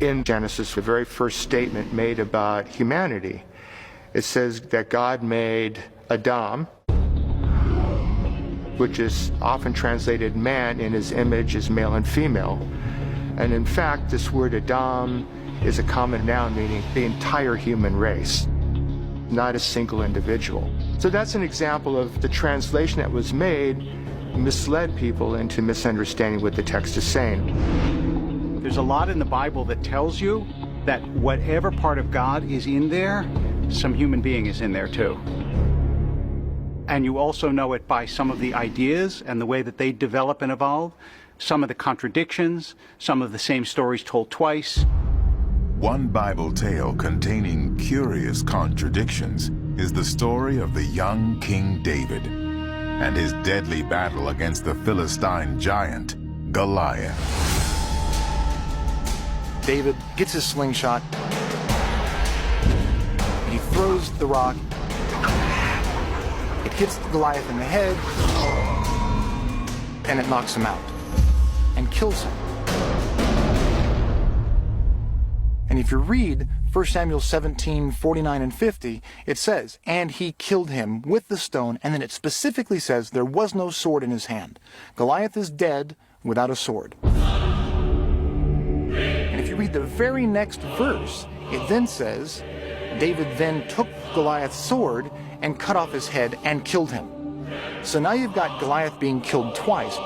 In Genesis, the very first statement made about humanity, it says that God made Adam, which is often translated man, in his image as male and female. And in fact, this word Adam is a common noun meaning the entire human race, not a single individual. So that's an example of the translation that was made misled people into misunderstanding what the text is saying. There's a lot in the Bible that tells you that whatever part of God is in there, some human being is in there too. And you also know it by some of the ideas and the way that they develop and evolve, some of the contradictions, some of the same stories told twice. One Bible tale containing curious contradictions is the story of the young King David and his deadly battle against the Philistine giant, Goliath. David gets his slingshot, he throws the rock, it hits Goliath in the head, and it knocks him out and kills him. And if you read 1 Samuel 17, 49 and 50, it says, and he killed him with the stone, and then it specifically says there was no sword in his hand. Goliath is dead without a sword. And if you read the very next verse, it then says, David then took Goliath's sword and cut off his head and killed him. So now you've got Goliath being killed twice.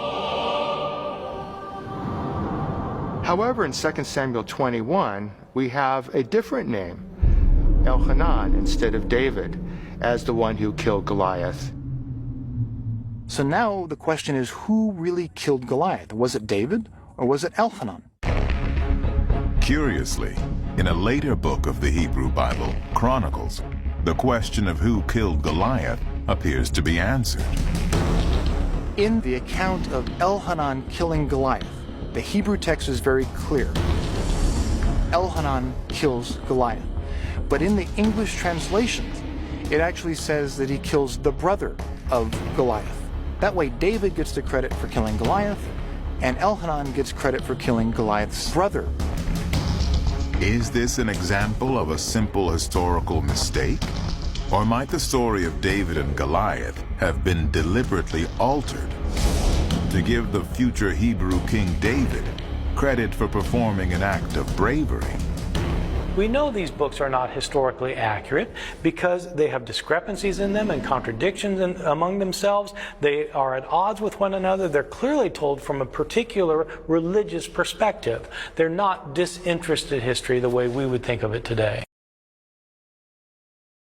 However, in 2 Samuel 21, we have a different name, Elhanan, instead of David, as the one who killed Goliath. So now the question is, who really killed Goliath? Was it David or was it Elhanan? Curiously, in a later book of the Hebrew Bible, Chronicles, the question of who killed Goliath appears to be answered. In the account of Elhanan killing Goliath, the Hebrew text is very clear. Elhanan kills Goliath. But in the English translations, it actually says that he kills the brother of Goliath. That way David gets the credit for killing Goliath, and Elhanan gets credit for killing Goliath's brother. Is this an example of a simple historical mistake? Or might the story of David and Goliath have been deliberately altered to give the future Hebrew King David credit for performing an act of bravery? We know these books are not historically accurate because they have discrepancies in them and contradictions among themselves. They are at odds with one another. They're clearly told from a particular religious perspective. They're not disinterested history the way we would think of it today.